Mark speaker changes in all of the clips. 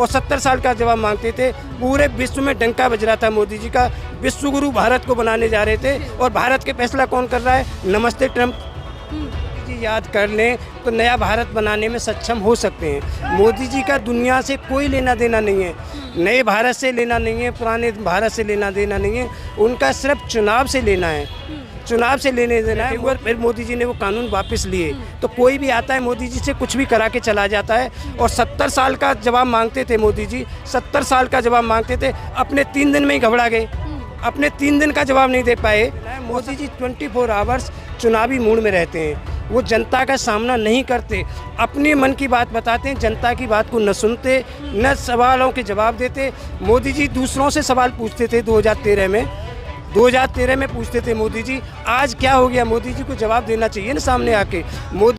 Speaker 1: और 70 साल का जवाब मांगते थे। पूरे विश्व में डंका बज रहा था मोदी जी का, विश्व गुरु भारत को बनाने जा रहे थे। और भारत के फैसला कौन कर रहा है? नमस्ते ट्रम्प जी याद कर लें तो नया भारत बनाने में सक्षम हो सकते हैं। मोदी जी का दुनिया से कोई लेना देना नहीं है, नए भारत से लेना नहीं है, पुराने भारत से लेना देना नहीं है। उनका सिर्फ चुनाव से लेना है, चुनाव से लेने देना है। और फिर मोदी जी ने वो कानून वापस लिए। तो कोई भी आता है मोदी जी से कुछ भी करा के चला जाता है। और 70 साल का जवाब मांगते थे मोदी जी, 70 साल का जवाब मांगते थे, अपने 3 दिन में ही घबरा गए, अपने 3 दिन का जवाब नहीं दे पाए। मोदी जी 24 आवर्स चुनावी मूड में रहते हैं, वो जनता का सामना नहीं करते, अपने मन की बात बताते हैं, जनता की बात को न सुनते न सवालों के जवाब देते। मोदी जी दूसरों से सवाल पूछते थे 2013 में पूछते थे मोदी जी। आज क्या हो गया? मोदी जी को जवाब देना चाहिए ना सामने आके। मोदी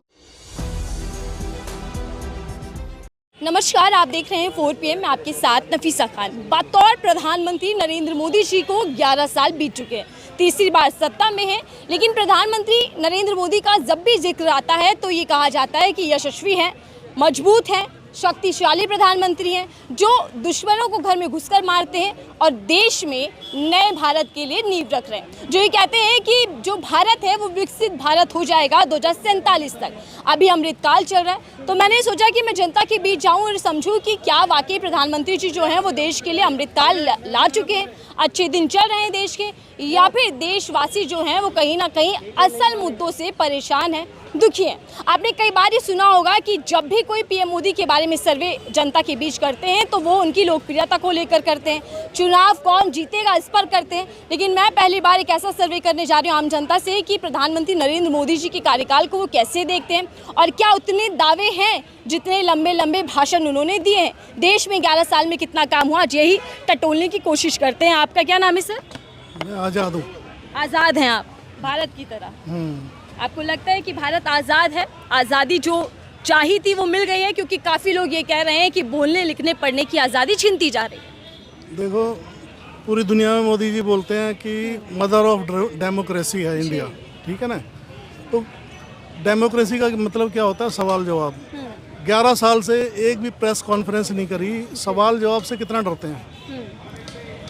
Speaker 2: नमस्कार, आप देख रहे हैं 4 PM में आपके साथ नफीसा खान। बतौर प्रधानमंत्री नरेंद्र मोदी जी को 11 साल बीत चुके हैं, तीसरी बार सत्ता में है। लेकिन प्रधानमंत्री नरेंद्र मोदी का जब भी जिक्र आता है तो ये कहा जाता है कि यशस्वी हैं, मजबूत हैं, शक्तिशाली प्रधानमंत्री हैं, जो दुश्मनों को घर में घुसकर मारते हैं और देश में नए भारत के लिए नींव रख रहे हैं। जो ये कहते हैं कि जो भारत है वो विकसित भारत हो जाएगा 2047 तक। अभी अमृतकाल चल रहा है, तो मैंने सोचा कि मैं जनता के बीच जाऊं और समझूं कि क्या वाकई प्रधानमंत्री जी जो हैं वो देश के लिए अमृतकाल ला चुके हैं, अच्छे दिन चल रहे हैं देश के, या फिर देशवासी जो हैं वो कहीं ना कहीं असल मुद्दों से परेशान हैं, दुखी हैं। आपने कई बार ये सुना होगा कि जब भी कोई PM मोदी के बारे में सर्वे जनता के बीच करते हैं तो वो उनकी लोकप्रियता को लेकर करते हैं, चुनाव कौन जीतेगा इस पर करते हैं। लेकिन मैं पहली बार एक ऐसा सर्वे करने जा रही हूँ आम जनता से कि प्रधानमंत्री नरेंद्र मोदी जी के कार्यकाल को वो कैसे देखते हैं और क्या उतने दावे हैं जितने लंबे लंबे भाषण उन्होंने दिए हैं। देश में 11 साल में कितना काम हुआ, यही टटोलने की कोशिश करते हैं। आपका क्या नाम है सर?
Speaker 3: मैं आज़ाद हूँ।
Speaker 2: आज़ाद हैं आप भारत की तरह? आपको लगता है कि भारत आज़ाद है? आज़ादी जो चाही थी वो मिल गई है? क्योंकि काफ़ी लोग ये कह रहे हैं कि बोलने लिखने पढ़ने की आज़ादी छीनती जा रही है।
Speaker 3: देखो, पूरी दुनिया में मोदी जी बोलते हैं कि मदर ऑफ डेमोक्रेसी है इंडिया, ठीक है ना। तो डेमोक्रेसी का मतलब क्या होता है? सवाल जवाब। 11 साल से एक भी प्रेस कॉन्फ्रेंस नहीं करी, सवाल जवाब से कितना डरते हैं?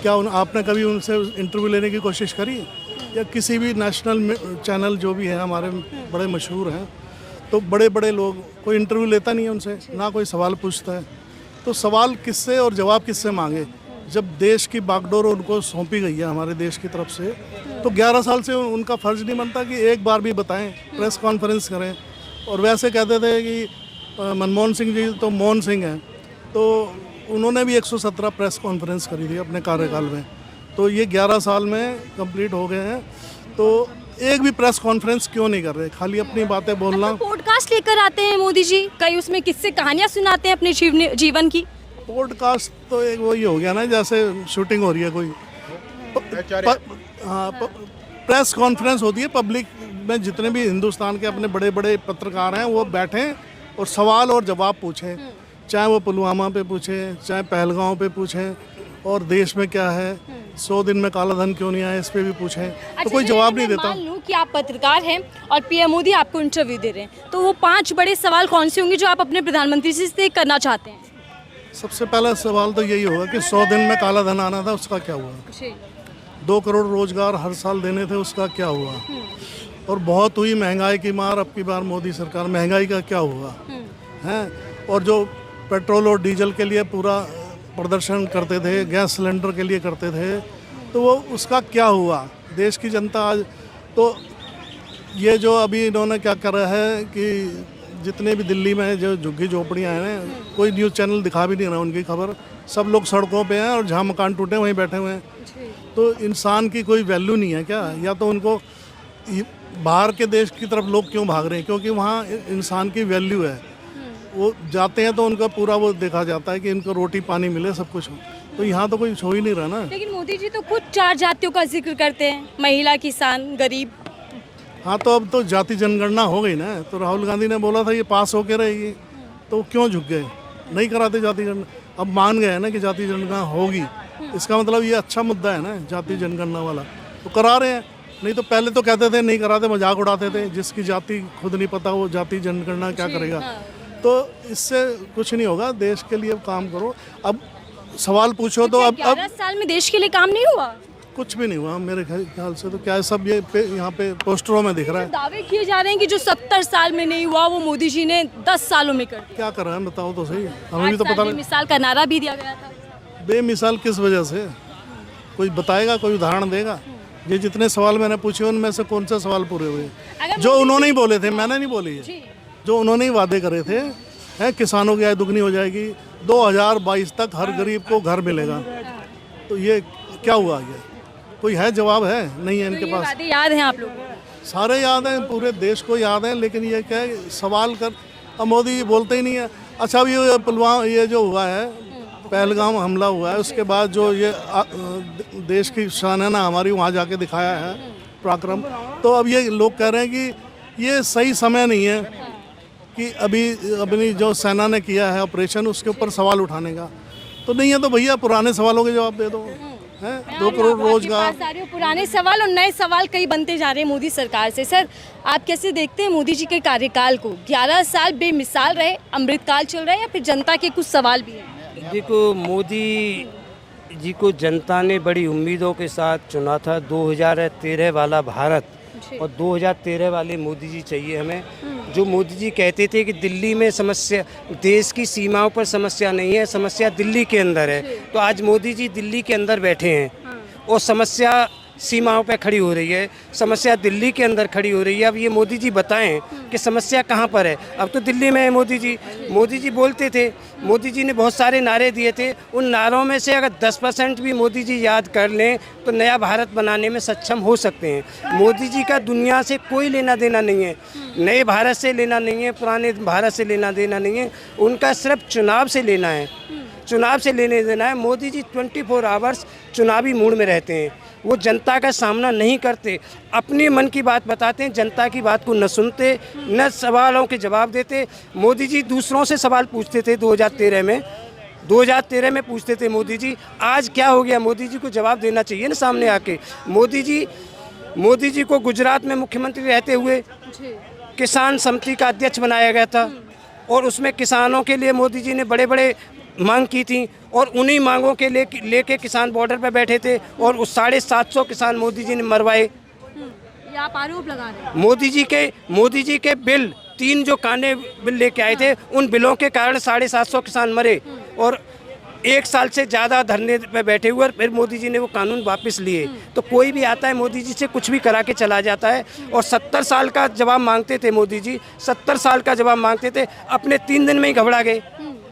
Speaker 3: क्या आपने कभी उनसे इंटरव्यू लेने की कोशिश करी? या किसी भी नेशनल चैनल जो भी है हमारे बड़े मशहूर हैं, तो बड़े बड़े लोग कोई इंटरव्यू लेता नहीं है उनसे, ना कोई सवाल पूछता है। तो सवाल किससे और जवाब किससे मांगे? जब देश की बागडोर उनको सौंपी गई है हमारे देश की तरफ से, तो 11 साल से उनका फ़र्ज़ नहीं बनता कि एक बार भी बताएं, प्रेस कॉन्फ्रेंस करें। और वैसे कहते थे कि मनमोहन सिंह जी तो मोहन सिंह हैं, तो उन्होंने भी 117 प्रेस कॉन्फ्रेंस करी थी अपने कार्यकाल में। तो ये 11 साल में कंप्लीट हो गए हैं, तो एक भी प्रेस कॉन्फ्रेंस क्यों नहीं कर रहे? खाली अपनी बातें बोलना।
Speaker 2: पॉडकास्ट लेकर आते हैं मोदी जी, कई उसमें किस्से कहानियां सुनाते हैं अपने जीवन की।
Speaker 3: पॉडकास्ट तो एक वही हो गया ना, जैसे शूटिंग हो रही है कोई। हाँ, प्रेस कॉन्फ्रेंस होती है पब्लिक में, जितने भी हिंदुस्तान के अपने बड़े बड़े पत्रकार हैं वो बैठें और सवाल और जवाब पूछें, चाहे वो पुलवामा पे पूछें, चाहे पहलगांव पे पूछें, और देश में क्या है, 100 दिन में काला धन क्यों नहीं आया, इस पे भी पूछें। तो कोई जवाब नहीं देता।
Speaker 2: मान लूं कि आप पत्रकार हैं और PM मोदी आपको इंटरव्यू दे रहे हैं, तो वो 5 बड़े सवाल कौन से होंगे जो आप अपने प्रधानमंत्री से करना चाहते हैं?
Speaker 3: सबसे पहला सवाल तो यही होगा कि 100 दिन में काला धन आना था, उसका क्या हुआ? 2 करोड़ रोजगार हर साल देने थे, उसका क्या हुआ? और बहुत हुई महंगाई की मार अब की बार मोदी सरकार, महंगाई का क्या हुआ है? और जो पेट्रोल और डीजल के लिए पूरा प्रदर्शन करते थे, गैस सिलेंडर के लिए करते थे, तो वो उसका क्या हुआ? देश की जनता आज तो ये जो अभी इन्होंने क्या करा है कि जितने भी दिल्ली में जो झुग्गी झोपड़ियाँ हैं, कोई न्यूज़ चैनल दिखा भी नहीं रहा उनकी खबर, सब लोग सड़कों पे हैं और जहाँ मकान टूटे वहीं बैठे हुए हैं। तो इंसान की कोई वैल्यू नहीं है क्या? या तो उनको बाहर के देश की तरफ लोग क्यों भाग रहे हैं? क्योंकि वहाँ इंसान की वैल्यू है। वो जाते हैं तो उनका पूरा वो देखा जाता है कि इनको रोटी पानी मिले, सब कुछ हो। तो यहाँ तो कोई हो ही नहीं रहा ना।
Speaker 2: लेकिन मोदी जी तो खुद 4 जातियों का जिक्र करते हैं, महिला, किसान, गरीब।
Speaker 3: हाँ, तो अब तो जाति जनगणना हो गई ना, तो राहुल गांधी ने बोला था ये पास होके रहेगी, तो क्यों झुक गए? नहीं कराते जाति जनगणना। अब मान गए ना कि जाति जनगणना होगी, इसका मतलब ये अच्छा मुद्दा है ना जाति जनगणना वाला, तो करा रहे हैं। नहीं तो पहले तो कहते थे नहीं कराते, मजाक उड़ाते थे, जिसकी जाति खुद नहीं पता वो जाति जनगणना क्या करेगा। तो इससे कुछ नहीं होगा, देश के लिए काम करो। अब सवाल पूछो तो अब
Speaker 2: 11 साल में देश के लिए काम नहीं हुआ?
Speaker 3: कुछ भी नहीं हुआ मेरे ख्याल से। तो क्या है, सब ये यहाँ पे पोस्टरों में दिख रहा है।
Speaker 2: दावे किए जा रहे हैं कि जो 70 साल में नहीं हुआ वो मोदी जी ने 10 सालों में कर दिया।
Speaker 3: क्या कर रहे हैं बताओ तो सही, हमें भी तो पता नहीं।
Speaker 2: मिसाल का नारा भी दिया गया था।
Speaker 3: बेमिसाल किस वजह से? कोई बताएगा, कोई उदाहरण देगा? ये जितने सवाल मैंने पूछे उनमें से कौन से सवाल पूरे हुए? जो उन्होंने ही बोले थे, मैंने नहीं बोली है। जो उन्होंने ही वादे करे थे, हैं किसानों की आय दुगनी हो जाएगी, 2022 तक हर गरीब को घर मिलेगा, तो ये क्या हुआ? ये कोई है जवाब? है नहीं है इनके पास।
Speaker 2: वादे याद हैं आप लोगों को?
Speaker 3: सारे याद हैं, पूरे देश को याद है, लेकिन ये क्या है, सवाल कर अब मोदी जी बोलते ही नहीं है। अच्छा, अब ये पुलवामा, ये जो हुआ है, पहलगाम हमला हुआ है, उसके बाद जो ये देश की शान है ना हमारी, वहाँ जाके दिखाया है पराक्रम। तो अब ये लोग कह रहे हैं कि ये सही समय नहीं है कि अभी अपनी जो सेना ने किया है ऑपरेशन, उसके ऊपर सवाल उठाने का। तो नहीं है तो भैया पुराने सवालों के जवाब दे दो। हैं 2 करोड़ रोजगार,
Speaker 2: पुराने सवाल और नए सवाल कई बनते जा रहे हैं मोदी सरकार से। सर, आप कैसे देखते हैं मोदी जी के कार्यकाल को? 11 साल बेमिसाल रहे, अमृतकाल चल रहा है, या फिर जनता के कुछ सवाल भी हैं?
Speaker 1: देखो, मोदी जी को जनता ने बड़ी उम्मीदों के साथ चुना था। 2013 वाला भारत और 2013 वाले मोदी जी चाहिए हमें। जो मोदी जी कहते थे कि दिल्ली में समस्या, देश की सीमाओं पर समस्या नहीं है, समस्या दिल्ली के अंदर है, तो आज मोदी जी दिल्ली के अंदर बैठे हैं और समस्या सीमाओं पर खड़ी हो रही है, समस्या दिल्ली के अंदर खड़ी हो रही है। अब ये मोदी जी बताएं कि समस्या कहाँ पर है। अब तो दिल्ली में है मोदी जी। मोदी जी बोलते थे, मोदी जी ने बहुत सारे नारे दिए थे, उन नारों में से अगर 10% भी मोदी जी याद कर लें तो नया भारत बनाने में सक्षम हो सकते हैं। मोदी जी का दुनिया से कोई लेना देना नहीं है, नए भारत से लेना नहीं है, पुराने भारत से लेना देना नहीं है, उनका सिर्फ चुनाव से लेना है, चुनाव से लेने देना है। मोदी जी 24 आवर्स चुनावी मूड में रहते हैं, वो जनता का सामना नहीं करते, अपने मन की बात बताते हैं, जनता की बात को न सुनते, न सवालों के जवाब देते। मोदी जी दूसरों से सवाल पूछते थे 2013 में पूछते थे मोदी जी। आज क्या हो गया? मोदी जी को जवाब देना चाहिए ना सामने आके। मोदी जी को गुजरात में मुख्यमंत्री रहते हुए किसान समिति का अध्यक्ष बनाया गया था और उसमें किसानों के लिए मोदी जी ने बड़े बड़े मांग की थी और उन्हीं मांगों के लेके किसान बॉर्डर पर बैठे थे और उस 750 किसान मोदी जी ने मरवाए।
Speaker 2: ये आप आरोप लगा रहे हैं? मोदी जी के बिल, 3 जो कांडे बिल लेके आए थे, उन बिलों के कारण 750 किसान मरे और 1 साल से ज़्यादा धरने पे बैठे हुए, और फिर मोदी जी ने वो कानून वापस लिए। तो कोई भी आता है मोदी जी से कुछ भी करा के चला जाता है। और 70 साल का जवाब मांगते थे मोदी जी, 70 साल का जवाब मांगते थे, अपने 3 दिन में ही घबरा गए,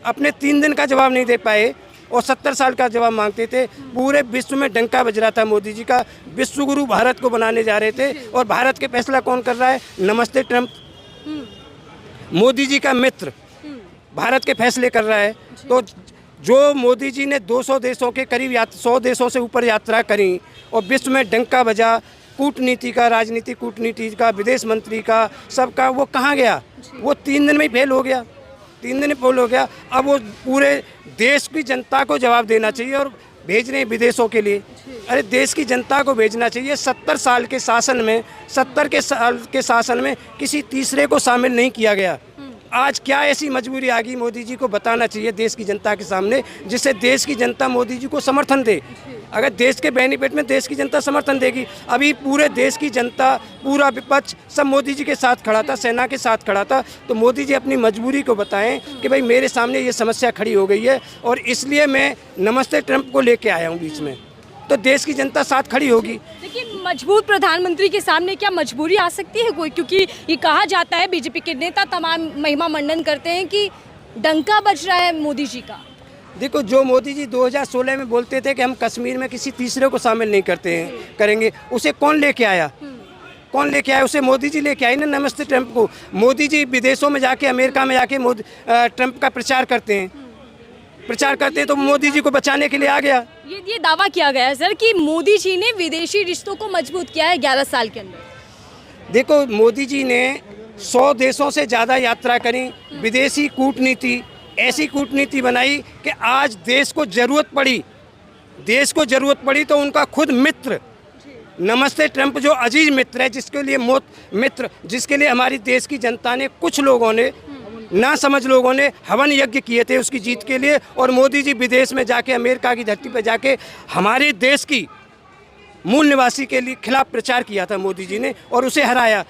Speaker 2: अपने 3 दिन का जवाब नहीं दे पाए और 70 साल का जवाब मांगते थे। पूरे विश्व में डंका बज रहा था मोदी जी का, विश्व गुरु भारत को बनाने जा रहे थे। और भारत के फैसला कौन कर रहा है? नमस्ते ट्रंप, मोदी जी का मित्र भारत के फैसले कर रहा है। तो जो मोदी जी ने 200 देशों के करीब 100 देशों से ऊपर यात्रा करी और विश्व में डंका बजा, कूटनीति का, राजनीति कूटनीति का, विदेश मंत्री का, सबका, वो कहाँ गया? वो 3 दिन में ही फेल हो गया, 3 दिन में फेल हो गया। अब वो पूरे देश की जनता को जवाब देना चाहिए और भेज रहे हैं विदेशों के लिए। अरे देश की जनता को भेजना चाहिए। 70 साल के शासन में, 70 साल के शासन में किसी तीसरे को शामिल नहीं किया गया। आज क्या ऐसी मजबूरी आ गई? मोदी जी को बताना चाहिए देश की जनता के सामने, जिससे देश की जनता मोदी जी को समर्थन दे। अगर देश के बेनिफिट में देश की जनता समर्थन देगी, अभी पूरे देश की जनता, पूरा विपक्ष सब मोदी जी के साथ खड़ा था, सेना के साथ खड़ा था। तो मोदी जी अपनी मजबूरी को बताएं कि भाई मेरे सामने ये समस्या खड़ी हो गई है और इसलिए मैं नमस्ते ट्रंप को लेके आया हूँ बीच में, तो देश की जनता साथ खड़ी होगी। लेकिन मजबूत प्रधानमंत्री के सामने क्या मजबूरी आ सकती है कोई? क्योंकि ये कहा जाता है, बीजेपी के नेता तमाम महिमा मंडन करते हैं कि डंका बज रहा है मोदी जी का।
Speaker 1: देखो, जो मोदी जी 2016 में बोलते थे कि हम कश्मीर में किसी तीसरे को शामिल नहीं करेंगे, उसे कौन लेके आया? कौन लेके आया? उसे मोदी जी लेके आए ना, नमस्ते ट्रंप को। मोदी जी विदेशों में जाके, अमेरिका में जाके ट्रंप का प्रचार करते हैं, तो मोदी जी को बचाने के लिए आ गया।
Speaker 2: ये दावा किया गया है सर कि मोदी जी ने विदेशी रिश्तों को मजबूत किया है 11 साल के अंदर।
Speaker 1: देखो, मोदी जी ने 100 देशों से ज़्यादा यात्रा करी, विदेशी कूटनीति, ऐसी कूटनीति बनाई कि आज देश को ज़रूरत पड़ी तो उनका खुद मित्र नमस्ते ट्रंप, जो अजीज मित्र है, जिसके लिए जिसके लिए हमारी देश की जनता ने, कुछ लोगों ने ना समझ लोगों ने हवन यज्ञ किए थे उसकी जीत के लिए, और मोदी जी विदेश में जाके, अमेरिका की धरती पर जाके हमारे देश की मूल निवासी के लिए खिलाफ प्रचार किया था मोदी जी ने, और उसे हराया।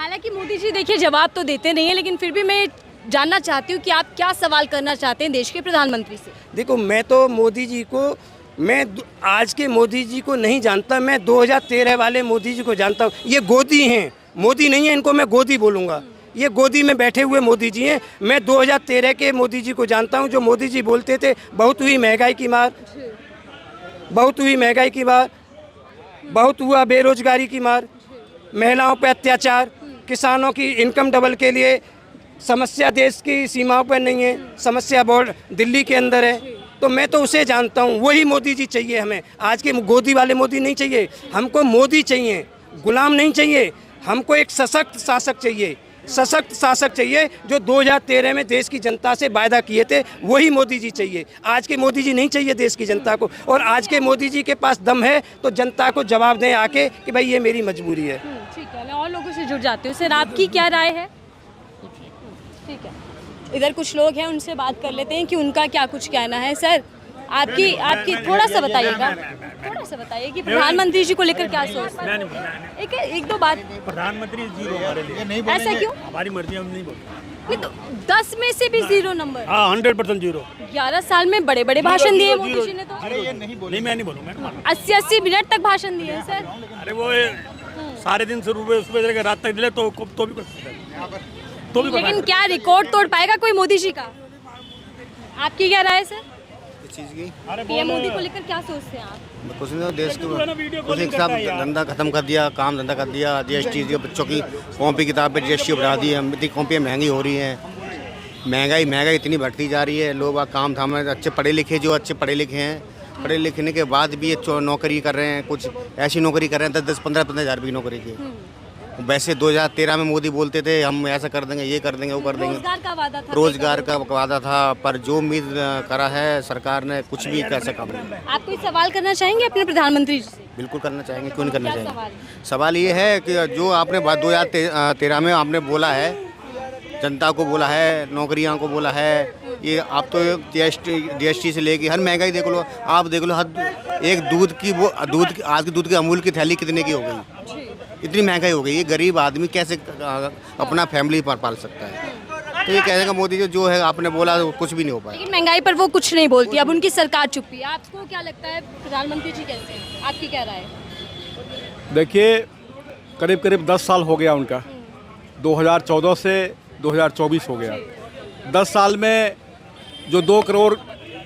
Speaker 2: हालांकि मोदी जी देखिए जवाब तो देते नहीं है, लेकिन फिर भी मैं जानना चाहती हूँ कि आप क्या सवाल करना चाहते हैं देश के प्रधानमंत्री से।
Speaker 1: देखो, मैं तो मोदी जी को, आज के मोदी जी को नहीं जानता, मैं 2013 वाले मोदी जी को जानता हूँ। ये गोदी हैं, मोदी नहीं है, इनको मैं गोदी बोलूँगा। ये गोदी में बैठे हुए मोदी जी हैं। मैं 2013 के मोदी जी को जानता हूँ, जो मोदी जी बोलते थे बहुत हुई महंगाई की मार, बहुत हुई महंगाई की मार, बहुत हुआ बेरोजगारी की मार, महिलाओं पर अत्याचार, किसानों की इनकम डबल के लिए समस्या देश की सीमाओं पर नहीं है, समस्या बोर्ड दिल्ली के अंदर है। तो मैं तो उसे जानता हूँ, वही मोदी जी चाहिए हमें। आज के गोदी वाले मोदी नहीं चाहिए, हमको मोदी चाहिए, गुलाम नहीं चाहिए। हमको एक सशक्त शासक चाहिए, सशक्त शासक चाहिए, जो 2013 में देश की जनता से वायदा किए थे, वही मोदी जी चाहिए। आज के मोदी जी नहीं चाहिए देश की जनता को, और आज के मोदी जी के पास दम है तो जनता को जवाब दें आके कि भाई ये मेरी मजबूरी है।
Speaker 2: ठीक है, मैं और लोगों से जुड़ जाती हूँ। सर, आपकी क्या राय है? ठीक है, इधर कुछ लोग हैं, उनसे बात कर लेते हैं कि उनका क्या कुछ कहना है। सर, आपकी थोड़ा सा बताइएगा, थोड़ा सा बताइए कि प्रधानमंत्री जी को लेकर क्या सोचते हैं। एक दो बात।
Speaker 4: प्रधानमंत्री जीरो हमारे लिए, नहीं
Speaker 2: ऐसा क्यों?
Speaker 4: हमारी मर्जी, हम नहीं बोलते।
Speaker 2: नहीं तो 10 में से भी 0 नंबर।
Speaker 4: हाँ, 100% जीरो।
Speaker 2: 11 साल में बड़े बड़े भाषण दिए मोदी जी ने तो।
Speaker 4: नहीं, मैं नहीं बोलूँगा।
Speaker 2: 80 मिनट तक भाषण दिए हैं सर।
Speaker 4: अरे वो सारे दिन सुबह रात तक दिले तो भी तो भी।
Speaker 2: लेकिन क्या रिकॉर्ड तोड़ पाएगा कोई मोदी जी का? आपकी क्या राय है सर?
Speaker 5: चीज़ की
Speaker 2: पीएम मोदी को लेकर क्या सोचते हैं आप?
Speaker 5: कुछ नहीं, देश को कुछ नहीं, सब धंधा खत्म कर दिया, काम धंधा कर दिया, जीएसटी बच्चों की कॉपी किताब पे जीएसटी बढ़ा दी है, इतनी कॉपियाँ महंगी हो रही हैं, महंगाई इतनी बढ़ती जा रही है। लोग काम थाम अच्छे पढ़े लिखे, जो अच्छे पढ़े लिखे हैं, पढ़े लिखने के बाद भी नौकरी कर रहे हैं, कुछ ऐसी नौकरी कर रहे हैं 10-15 हज़ार की नौकरी की। वैसे 2013 में मोदी बोलते थे हम ऐसा कर देंगे, ये कर देंगे, वो कर देंगे,
Speaker 2: रोजगार का वादा था,
Speaker 5: रोजगार का वादा था, पर जो उम्मीद करा है सरकार ने कुछ भी कैसे काम नहीं।
Speaker 2: आप कोई सवाल करना चाहेंगे अपने प्रधानमंत्री जी से?
Speaker 5: बिल्कुल करना चाहेंगे, क्यों नहीं करना
Speaker 2: क्या
Speaker 5: चाहेंगे। सवाल ये है कि जो आपने 2013 में आपने बोला है, जनता को बोला है, नौकरियों को बोला है, ये आप तो जीएसटी से लेके हर महंगाई देख लो, आप देख लो, हर एक आज की दूध की अमूल की थैली कितने की हो गई, इतनी महंगाई हो गई। ये गरीब आदमी कैसे अपना फैमिली पाल सकता है? तो ये कहने का मोदी जो है आपने बोला कुछ भी नहीं हो पाया।
Speaker 2: लेकिन महंगाई पर वो कुछ नहीं बोलती, अब उनकी सरकार चुप्पी है। आपको क्या लगता है प्रधानमंत्री जी कैसे हैं? आपकी क्या राय है?
Speaker 6: देखिए, करीब 10 साल हो गया उनका, 2014 से 2024 हो गया। 10 साल में जो 2 करोड़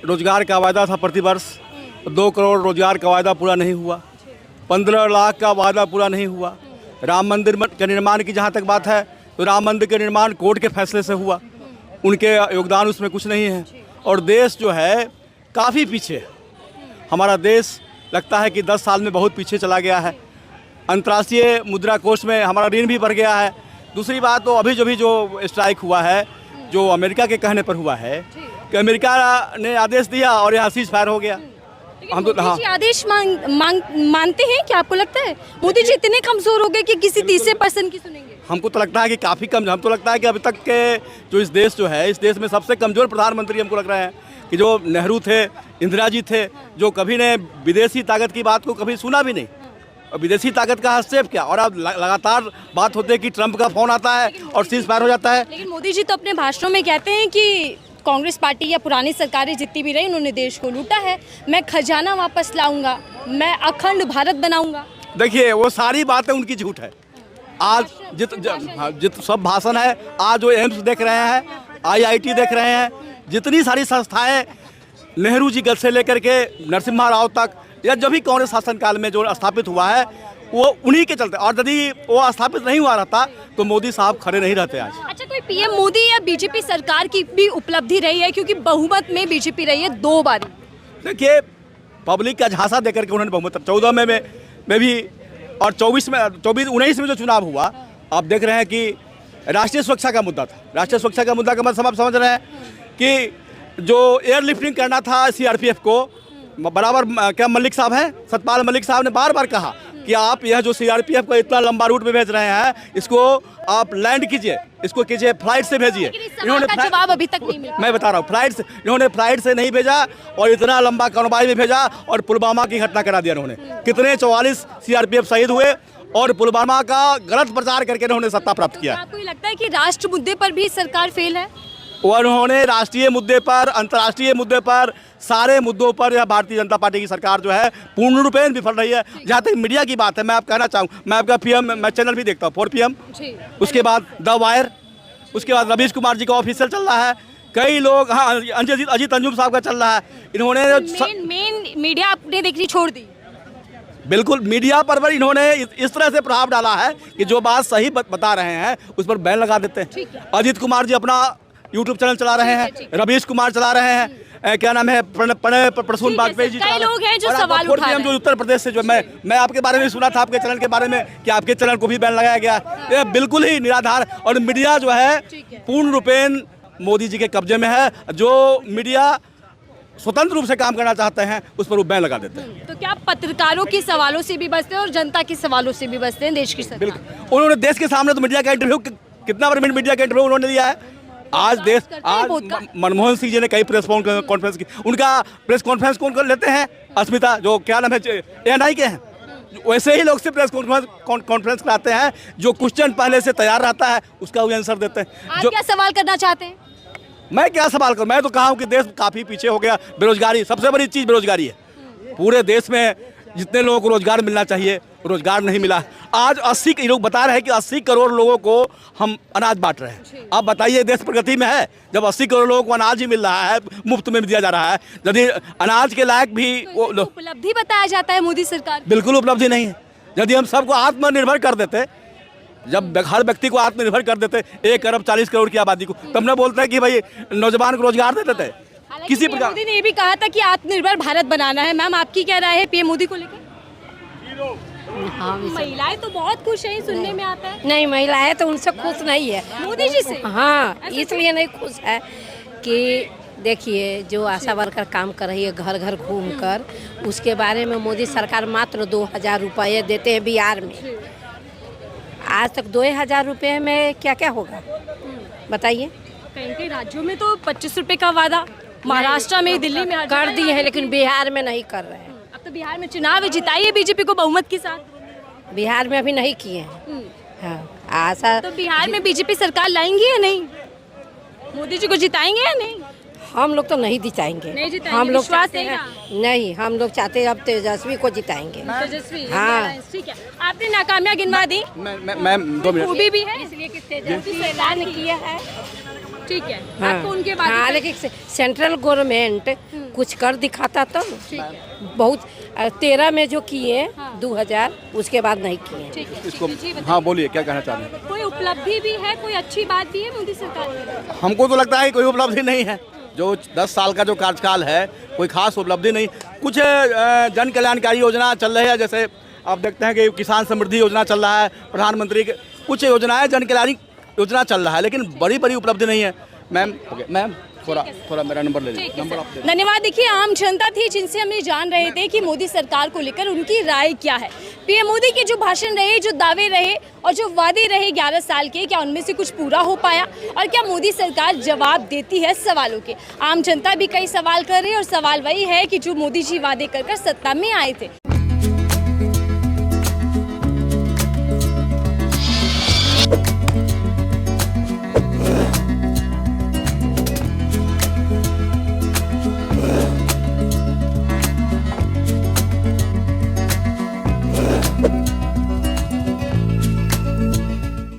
Speaker 6: रोजगार का वायदा था प्रतिवर्ष, 2 करोड़ रोजगार का वायदा पूरा नहीं हुआ, 15 लाख का वादा पूरा नहीं हुआ। राम मंदिर के निर्माण की जहाँ तक बात है, तो राम मंदिर के निर्माण कोर्ट के फैसले से हुआ, उनके योगदान उसमें कुछ नहीं है। और देश जो है काफ़ी पीछे, हमारा देश लगता है कि 10 साल में बहुत पीछे चला गया है। अंतर्राष्ट्रीय मुद्रा कोष में हमारा ऋण भी बढ़ गया है। दूसरी बात तो अभी जो स्ट्राइक हुआ है, जो अमेरिका के कहने पर हुआ है कि अमेरिका ने आदेश दिया और यहाँ सीज फायर हो गया।
Speaker 2: हम तो मोदी जी आदेश मानते हैं क्या? आपको लगता है मोदी जी इतने कमजोर हो गए कि किसी तीसरे पर्सन की सुनेंगे?
Speaker 6: हमको तो लगता है कि काफ़ी कम, हमको लगता है कि अभी तक के जो इस देश जो है, इस देश में सबसे कमज़ोर प्रधानमंत्री हमको लग रहे हैं कि जो नेहरू थे, इंदिरा जी थे, जो कभी ने विदेशी ताकत की बात को कभी सुना भी नहीं, और विदेशी ताकत का हस्तक्षेप क्या। और अब लगातार बात होती है कि ट्रंप का फ़ोन आता है और सीज फायर हो जाता है।
Speaker 2: लेकिन मोदी जी तो अपने भाषणों में कहते हैं कि कांग्रेस पार्टी या पुरानी सरकारें जितनी भी रही उन्होंने देश को लूटा है, मैं खजाना वापस लाऊंगा, मैं अखंड भारत बनाऊंगा।
Speaker 6: देखिए, वो सारी बातें उनकी झूठ है। आज जित सब भाषण है, आज जो एम्स देख रहे हैं, IIT देख रहे हैं, जितनी सारी संस्थाएं नेहरू जी से लेकर के नरसिम्हा राव तक, या जब भी कांग्रेस शासनकाल में जो स्थापित हुआ है वो उन्हीं के चलते, और यदि वो स्थापित नहीं हुआ रहता तो मोदी साहब खड़े नहीं रहते आज।
Speaker 2: अच्छा, कोई पीएम मोदी या बीजेपी सरकार की भी उपलब्धि रही है? क्योंकि बहुमत में बीजेपी रही है 2 बार।
Speaker 6: देखिए, पब्लिक का झांसा देकर के उन्होंने बहुमत 14 में भी, और 19 में जो चुनाव हुआ, आप देख रहे हैं कि राष्ट्रीय सुरक्षा का मुद्दा था। राष्ट्रीय सुरक्षा का मुद्दा का मतलब आप समझ रहे हैं कि जो एयरलिफ्टिंग करना था CRPF को, बराबर क्या मलिक साहब हैं, सतपाल मलिक साहब ने बार बार कहा कि आप यह जो सीआरपीएफ का इतना लंबा रूट में भेज रहे हैं, इसको आप लैंड कीजिए, इसको कीजिए, फ्लाइट से भेजिए।
Speaker 2: लेकिन इस सवाल का जवाब अभी तक नहीं मिला।
Speaker 6: मैं बता रहा हूँ, इन्होंने फ्लाइट से नहीं भेजा और इतना लंबा कारोबारी में भेजा और पुलवामा की घटना करा दिया इन्होंने। कितने 44 सीआरपीएफ शहीद हुए और पुलवामा का गलत प्रचार करके इन्होंने सत्ता प्राप्त किया।
Speaker 2: आपको ये लगता है कि राष्ट्र मुद्दे पर भी सरकार फेल है?
Speaker 6: और उन्होंने राष्ट्रीय मुद्दे पर, अंतर्राष्ट्रीय मुद्दे पर, सारे मुद्दों पर यह भारतीय जनता पार्टी की सरकार जो है पूर्ण रूपेण विफल रही है। जहाँ तक मीडिया की बात है, मैं आप कहना चाहूँ, मैं आपका पीएम, मैं चैनल भी देखता हूँ 4 PM, उसके बाद द वायर, उसके बाद रवीश कुमार जी का ऑफिशियल चल रहा है, कई लोग, हाँ अजीत अंजुम साहब का चल रहा है। इन्होंने
Speaker 2: मेन मीडिया आपने देखनी छोड़ दी।
Speaker 6: बिल्कुल, मीडिया पर इन्होंने इस तरह से प्रभाव डाला है कि जो बात सही बता रहे हैं उस पर बैन लगा देते हैं। अजीत कुमार जी अपना यूट्यूब चैनल चला रहे हैं, रवीश कुमार चला रहे हैं, क्या नाम है, प्रणय प्रसून वाजपेयी जी,
Speaker 2: कई लोग हैं जो सवाल उठा रहे हैं।
Speaker 6: जो उत्तर प्रदेश से, जो मैं आपके बारे में सुना था, आपके चैनल के बारे में, कि आपके चैनल को भी बैन लगाया गया। ये बिल्कुल ही निराधार, और मीडिया जो है पूर्ण रूपेण मोदी जी के कब्जे में है। जो मीडिया स्वतंत्र रूप से काम करना चाहते हैं उस पर वो बैन लगा देते हैं।
Speaker 2: तो क्या पत्रकारों के सवालों से भी बचते हैं और जनता के सवालों से भी बचते हैं देश की सरकार?
Speaker 6: बिल्कुल, उन्होंने देश के सामने तो मीडिया का इंटरव्यू, कितना बार मीडिया का इंटरव्यू उन्होंने दिया है। आज मनमोहन सिंह जी ने कई प्रेस कॉन्फ्रेंस की, उनका प्रेस कॉन्फ्रेंस कौन कर लेते हैं? अस्मिता, जो क्या नाम है, ANI के हैं, वैसे ही लोग से प्रेस कॉन्फ्रेंस कराते हैं। जो क्वेश्चन पहले से तैयार रहता है उसका वो आंसर देते हैं।
Speaker 2: आप क्या सवाल करना चाहते हैं?
Speaker 6: मैं क्या सवाल करूं? मैं तो कहा हूं कि देश काफ़ी पीछे हो गया। बेरोजगारी, सबसे बड़ी चीज़ बेरोजगारी है। पूरे देश में जितने लोगों को रोजगार मिलना चाहिए, रोजगार नहीं मिला। आज 80 लोग बता रहे हैं कि 80 करोड़ लोगों को हम अनाज बांट रहे हैं। आप बताइए, देश प्रगति में है जब 80 करोड़ लोगों को अनाज ही मिल रहा है, मुफ्त में दिया जा रहा है? यदि अनाज के लायक भी
Speaker 2: तो उपलब्धि बताया जाता है मोदी सरकार?
Speaker 6: बिल्कुल उपलब्धि नहीं है। यदि हम सबको आत्मनिर्भर कर देते, जब हर व्यक्ति को आत्मनिर्भर कर देते, 1 अरब 40 करोड़ की आबादी को, तब न बोलते हैं कि भाई नौजवान को रोजगार दे देते। किसी प्रकार
Speaker 2: मोदी ने ये भी कहा था कि आत्मनिर्भर भारत बनाना है। मैम, आपकी क्या राय है पीएम मोदी को लेकर?
Speaker 7: हाँ,
Speaker 2: महिलाएं तो बहुत खुश हैं, सुनने में आता है।
Speaker 7: नहीं, महिलाएं तो उनसे खुश नहीं है,
Speaker 2: मोदी जी से।
Speaker 7: हाँ, इसलिए नहीं खुश है कि देखिए, जो आशा वर्कर काम कर रही है घर घर घूमकर, उसके बारे में मोदी सरकार मात्र 2000 रुपये देते हैं बिहार में। आज तक 2000 रुपये में क्या क्या होगा बताइए?
Speaker 2: कई राज्यों में तो 25 रुपए का वादा, महाराष्ट्र में, दिल्ली में
Speaker 7: कर दिए हैं, लेकिन बिहार में नहीं कर रहे हैं।
Speaker 2: अब तो बिहार में चुनाव है, जिताइए बीजेपी को बहुमत के साथ।
Speaker 7: बिहार में अभी नहीं किए हैं। हाँ, आशा
Speaker 2: तो बिहार में बीजेपी सरकार लाएंगी या नहीं? मोदी जी को जिताएंगे या नहीं?
Speaker 7: हम लोग तो नहीं जिताएंगे। हम लोग चाहते हैं, नहीं, हम लोग चाहते हैं अब तेजस्वी को जिताएंगे।
Speaker 2: तेजस्वी,
Speaker 7: हाँ,
Speaker 2: ठीक है। आपने नाकामियां गिनवा दी।
Speaker 6: मैं 2 मिनट,
Speaker 2: खूबी भी है,
Speaker 7: इसलिए कि तेजस्वी सरकार ने किया है।
Speaker 2: ठीक है।
Speaker 7: हाँ,
Speaker 2: आपको उनके बाद
Speaker 7: हाँ, लेकिन सेंट्रल गवर्नमेंट कुछ कर दिखाता तो बहुत। 13 में जो किए 2000, उसके बाद नहीं किए।
Speaker 2: ठीक है,
Speaker 6: इसको,
Speaker 2: जी बताइए।
Speaker 6: हाँ बोलिए, क्या कहना चाह रहे हैं?
Speaker 2: कोई उपलब्धि भी है, कोई अच्छी बात भी है मोदी सरकार की?
Speaker 6: हमको तो लगता है कोई उपलब्धि नहीं है। जो 10 साल का जो कार्यकाल है, कोई खास उपलब्धि नहीं। कुछ जन कल्याणकारी योजना चल रही है, जैसे आप देखते हैं कि किसान समृद्धि योजना चल रहा है, प्रधानमंत्री के कुछ योजनाएं, जन कल्याणी योजना चल रहा है, लेकिन बड़ी बड़ी उपलब्धि नहीं है। मैम थोड़ा मेरा नंबर ले लीजिए। नंबर आप
Speaker 2: धन्यवाद। देखिए, आम जनता थी जिनसे हम ये जान रहे थे कि मोदी सरकार को लेकर उनकी राय क्या है। पीएम मोदी के जो भाषण रहे, जो दावे रहे और जो वादे रहे 11 साल के, क्या उनमें से कुछ पूरा हो पाया और क्या मोदी सरकार जवाब देती है सवालों के? आम जनता भी कई सवाल कर रही है और सवाल वही है कि जो मोदी जी वादे कर सत्ता में आए थे।